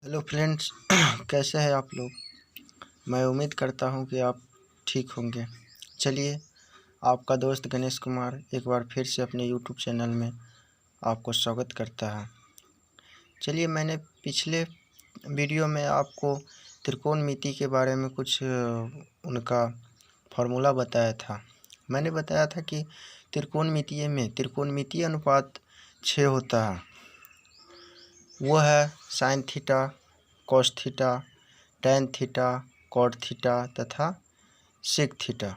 Hello friends, कैसे हैं आप लोग। मैं उम्मीद करता हूं कि आप ठीक होंगे। चलिए, आपका दोस्त गणेश कुमार एक बार फिर से अपने यूट्यूब चैनल में आपको स्वागत करता है। चलिए, मैंने पिछले वीडियो में आपको त्रिकोणमिति के बारे में कुछ उनका फार्मूला बताया था। मैंने बताया था कि त्रिकोणमितीय अनुपात 6 होता है। वो है sine theta, cos theta, tan theta, cot theta तथा sec theta.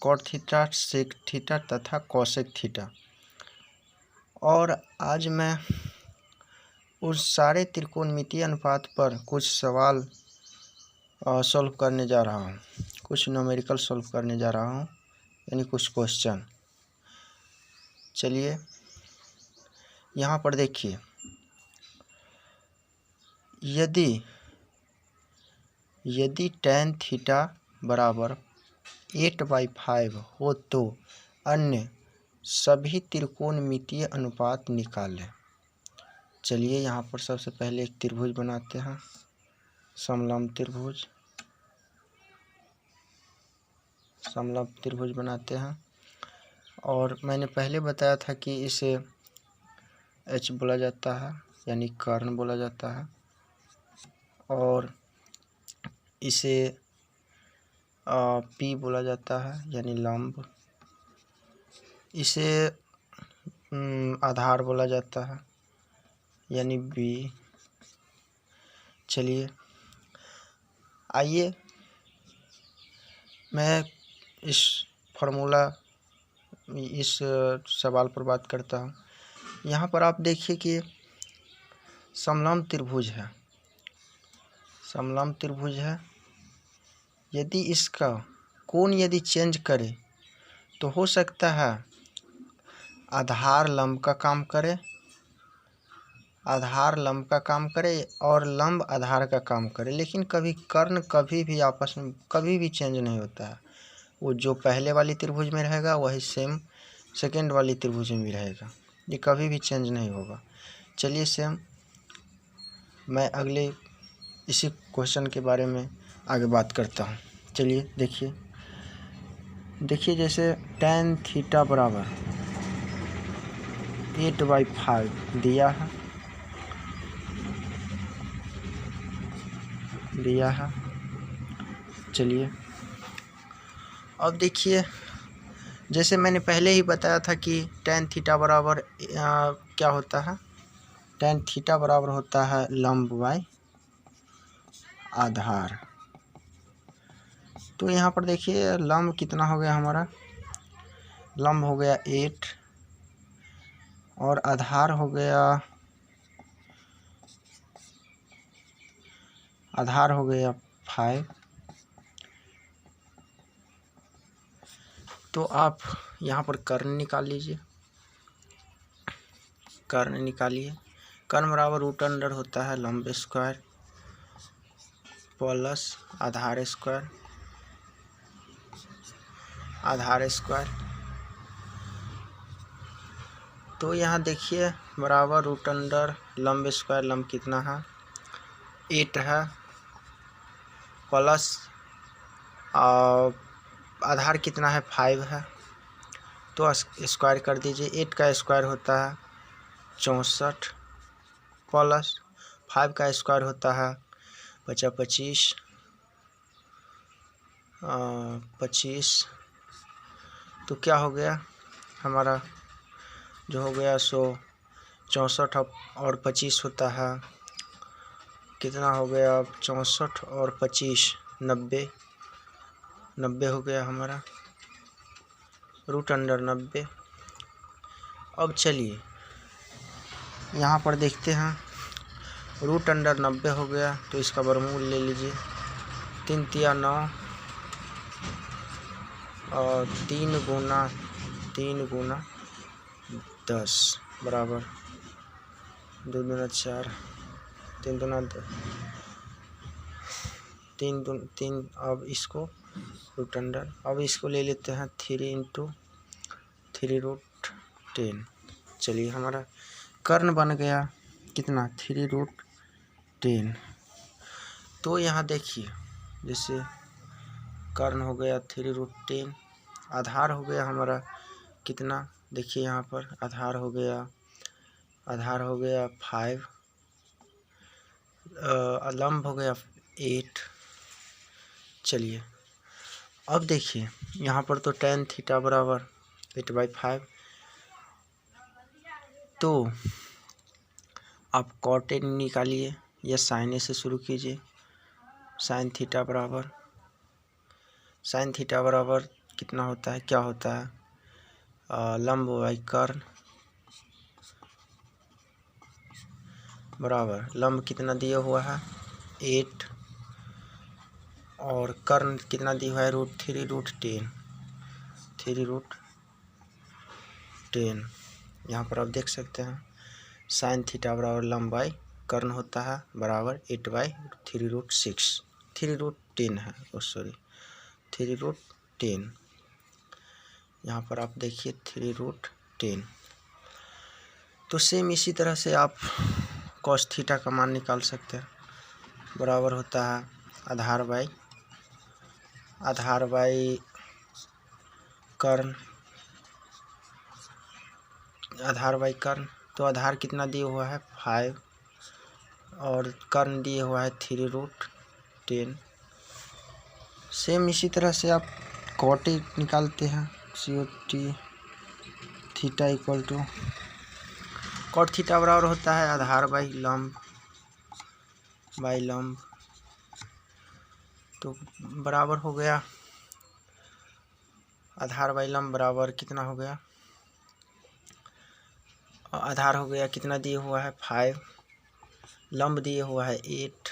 Cot theta, sec theta तथा कॉसेक थीटा। और आज मैं उस सारे त्रिकोणमितीय अनुपात पर कुछ सवाल सॉल्व करने जा रहा हूँ, कुछ न्यूमेरिकल सॉल्व करने जा रहा हूँ, यानी कुछ क्वेश्चन। चलिए, यहाँ पर देखिए, यदि टैन थीटा बराबर 8/5 हो तो अन्य सभी त्रिकोणमितीय अनुपात निकालें। चलिए, यहाँ पर सबसे पहले एक त्रिभुज बनाते हैं, समलंब त्रिभुज बनाते हैं। और मैंने पहले बताया था कि इसे H बोला जाता है, यानी कर्ण बोला जाता है, और इसे P बोला जाता है, यानी लंब। इसे आधार बोला जाता है, यानी B। चलिए, आइए मैं इस सवाल पर बात करता हूँ। यहाँ पर आप देखिए कि समलंब त्रिभुज है। यदि इसका कोण चेंज करे तो हो सकता है आधार लंब का काम करे और लंब आधार का काम करे, लेकिन कभी कर्ण कभी भी आपस में कभी भी चेंज नहीं होता है। वो जो पहले वाली त्रिभुज में रहेगा वही सेम सेकेंड वाली त्रिभुज में भी रहेगा, ये कभी भी चेंज नहीं होगा। चलिए, सेम मैं अगले इसी क्वेश्चन के बारे में आगे बात करता हूँ। चलिए, देखिए जैसे टैन थीटा बराबर 8/5 दिया है। चलिए, अब देखिए, जैसे मैंने पहले ही बताया था कि टैन थीटा बराबर क्या होता है। टैन थीटा बराबर होता है लंब बाय आधार। तो यहाँ पर देखिए, लंब कितना हो गया हमारा, लंब हो गया 8 और आधार हो गया 5। तो आप यहाँ पर कर्ण निकाल लीजिए। कर्ण बराबर रूट अंडर होता है लंब स्क्वायर प्लस आधार स्क्वायर। तो यहाँ देखिए, बराबर रूट अंडर लंब स्क्वायर, लंब कितना है 8 है, प्लस आधार कितना है 5 है, तो स्क्वायर कर दीजिए। 8 का स्क्वायर होता है 64 प्लस 5 का स्क्वायर होता है 25। तो क्या हो गया हमारा, जो हो गया सो 64 और 25 होता है, कितना हो गया 64 और 25 90 हो गया हमारा रूट अंडर 90। अब चलिए यहाँ पर देखते हैं, रूट अंडर 90 हो गया तो इसका वर्गमूल ले लीजिए। 3 तिया 9 और 3 गुना 10 बराबर 2 दूना 4, 3 दूना 3। अब इसको रूट अंडर, अब इसको ले लेते हैं 3 × 3√10। चलिए, हमारा कर्ण बन गया कितना 3√10। तो यहाँ देखिए जैसे कर्ण हो गया 3√10, आधार हो गया हमारा कितना, देखिए यहाँ पर आधार हो गया 5, लंब हो गया 8। चलिए अब देखिए यहाँ पर तो tan थीटा बराबर 8/5, तो आप cot A निकालिए या sin A से शुरू कीजिए। sin थीटा बराबर कितना होता है, क्या होता है, लंब बाई कर्ण बराबर लंब कितना दिया हुआ है 8 और कर्ण कितना दिया हुआ है √3√10। यहाँ पर आप देख सकते हैं sin थीटा बराबर लंब बाई कर्ण होता है बराबर 8/3√6, 3√10 है, सॉरी 3√10। यहाँ पर आप देखिए 3√10। तो सेम इसी तरह से आप cos थीटा का मान निकाल सकते हैं, बराबर होता है आधार बाई कर्ण, तो आधार कितना दिया हुआ है 5 और कर्ण दिया हुआ है 3√10। सेम इसी तरह से आप cot A निकालते हैं, cot थीटा इक्वल टू cot थीटा बराबर होता है आधार बाई लंब, तो बराबर हो गया आधार बाई लंब बराबर कितना हो गया, आधार हो गया कितना दिया हुआ है 5, लंब दिया हुआ है 8।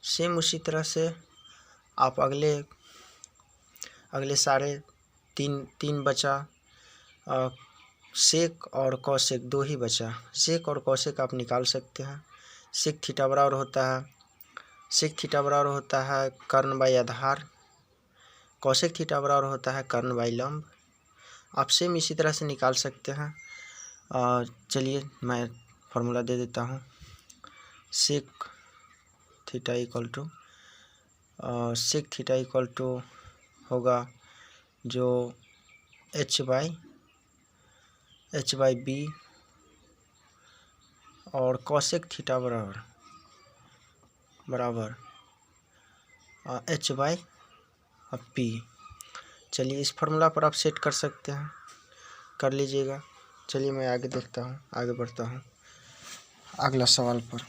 सेम उसी तरह से आप अगले सारे तीन बचा, सेक और कौशिक 2 ही बचा। सेक और कौशिक आप निकाल सकते हैं। सेक थीटा बराबर होता है कर्ण बाई आधार, कौशिक थीटा बराबर होता है कर्ण बाई लंब। आप सेम इसी तरह से निकाल सकते हैं। चलिए मैं फॉर्मूला दे देता हूँ। सेक थीटा इक्वल टू होगा जो h बाई बी और कौशिक थीटा बराबर h बाई पी। चलिए इस फार्मूला पर आप सेट कर सकते हैं, कर लीजिएगा। चलिए मैं आगे बढ़ता हूँ अगला सवाल पर।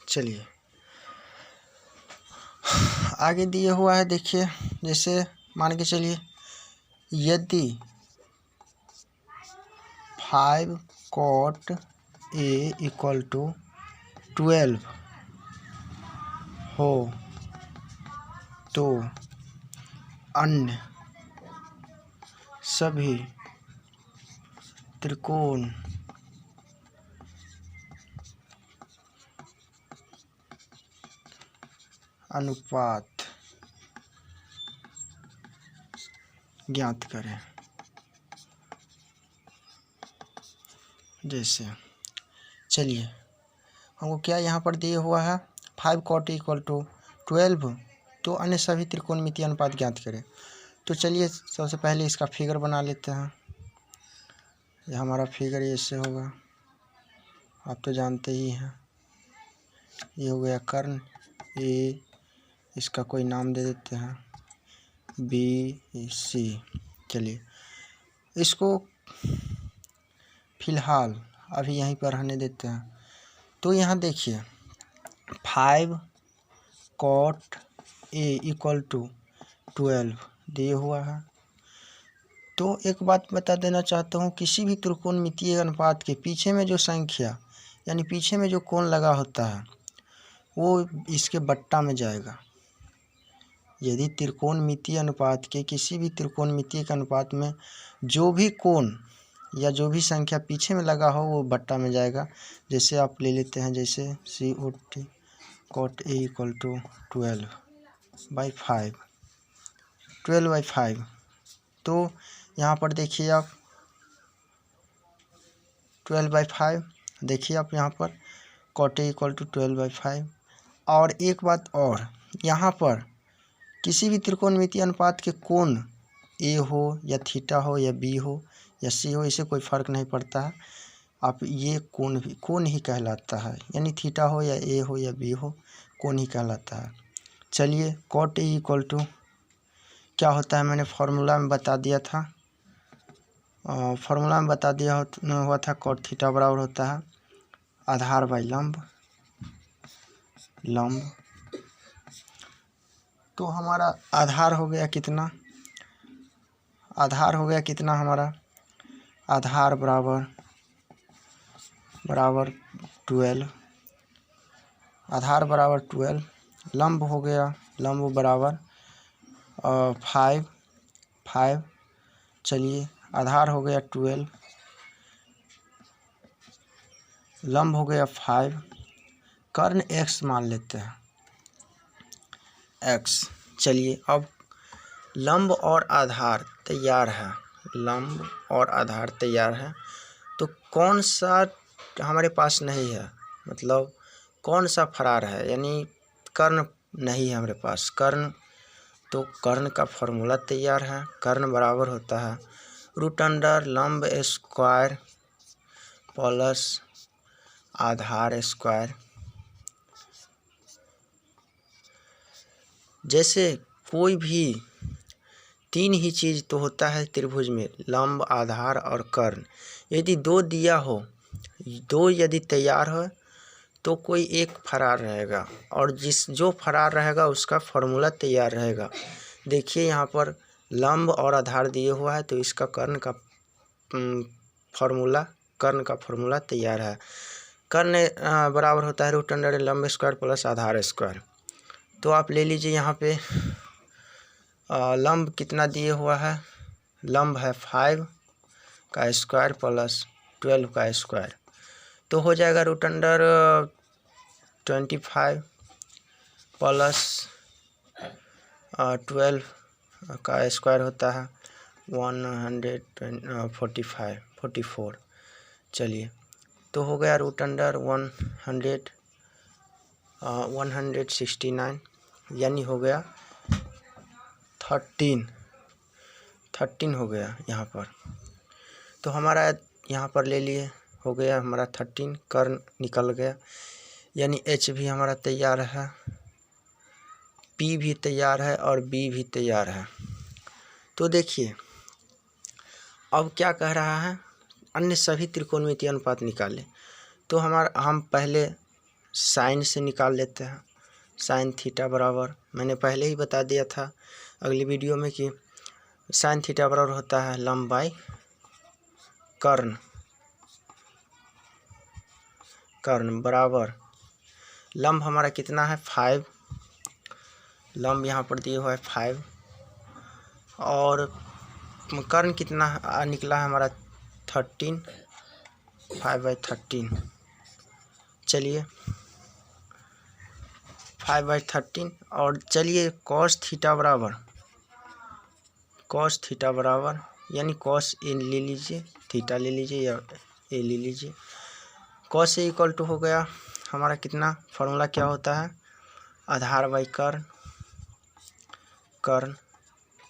चलिए आगे दिए हुआ है, देखिए जैसे मान के चलिए यदि 5 cot A इक्वल टू 12 हो तो अन्य सभी त्रिकोण अनुपात ज्ञात करें। जैसे चलिए हमको क्या यहाँ पर दिया हुआ है 5 cot इक्वल टू 12, तो अन्य सभी त्रिकोणमितीय अनुपात ज्ञात करें। तो चलिए सबसे पहले इसका फिगर बना लेते हैं। ये हमारा फिगर ऐसे होगा, आप तो जानते ही हैं। ये हो गया कर्ण ए, इसका कोई नाम दे देते हैं BC। चलिए इसको फिलहाल अभी यहीं पर रहने देते हैं। तो यहाँ देखिए 5 cot A इक्वल टू 12 दिए हुआ है। तो एक बात बता देना चाहता हूँ, किसी भी त्रिकोणमितीय अनुपात के पीछे में जो संख्या यानी पीछे में जो कोण लगा होता है वो इसके बट्टा में जाएगा। यदि त्रिकोणमितीय अनुपात के किसी भी त्रिकोणमितीय के अनुपात में जो भी कोण या जो भी संख्या पीछे में लगा हो वो बट्टा में जाएगा। जैसे आप ले लेते हैं, जैसे COT cot A equal to 12/5 12/5। तो यहाँ पर देखिए आप 12/5, देखिए आप यहाँ पर cot A इक्वल टू 12/5। और एक बात और, यहाँ पर किसी भी त्रिकोणमितीय अनुपात के कोण A हो या थीटा हो या B हो या C हो, इसे कोई फ़र्क नहीं पड़ता है। आप ये कोण ही कहलाता है, यानी थीटा हो या A हो या B हो, कोण ही कहलाता है। चलिए cot A इक्वल टू क्या होता है, मैंने फार्मूला में बता दिया था, हुआ था cot थीटा बराबर होता है आधार बाई लंब। तो हमारा आधार हो गया कितना, हमारा आधार बराबर 12, आधार बराबर 12, लंब हो गया, लंब बराबर 5। चलिए आधार हो गया 12, लंब हो गया 5, कर्ण x मान लेते हैं, x। चलिए अब लंब और आधार तैयार है, लंब और आधार तैयार है। तो कौन सा हमारे पास नहीं है, मतलब कौन सा फरार है, यानी कर्ण नहीं है हमारे पास, कर्ण। तो कर्ण का फॉर्मूला तैयार है, कर्ण बराबर होता है √अंडर लंब स्क्वायर प्लस आधार स्क्वायर। जैसे कोई भी तीन ही चीज़ तो होता है त्रिभुज में, लंब, आधार और कर्ण। यदि दो दिया हो, दो यदि तैयार हो तो कोई एक फरार रहेगा, और जो फरार रहेगा उसका फॉर्मूला तैयार रहेगा। देखिए यहाँ पर लंब और आधार दिए हुआ है, तो इसका कर्ण का फॉर्मूला तैयार है। कर्ण बराबर होता है √अंडर लंब स्क्वायर प्लस आधार स्क्वायर। तो आप ले लीजिए यहाँ पे लंब कितना दिए हुआ है, लंब है 5 का स्क्वायर प्लस 12 का स्क्वायर, तो हो जाएगा √अंडर 25 प्लस 12 का स्क्वायर होता है 144। चलिए तो हो गया √अंडर 169, यानी हो गया 13 हो गया यहाँ पर। तो हमारा यहाँ पर ले लिए, हो गया हमारा 13, कर्ण निकल गया, यानी H भी हमारा तैयार है, P भी तैयार है और B भी तैयार है। तो देखिए अब क्या कह रहा है, अन्य सभी त्रिकोणमितीय अनुपात निकालें। तो हम पहले साइन से निकाल लेते हैं। साइन थीटा बराबर, मैंने पहले ही बता दिया था अगली वीडियो में कि साइन थीटा बराबर होता है लंब बाई कर्ण बराबर लंब हमारा कितना है 5, लंब यहाँ पर दिए हुआ है 5, और कर्ण कितना निकला है हमारा 13, 5/13। चलिए 5/13, और चलिए cos थीटा बराबर यानी cos A ले लीजिए, थीटा ले लीजिए या A ले लीजिए। cos A इक्वल टू हो गया हमारा कितना, फॉर्मूला क्या होता है, आधार बाई कर्ण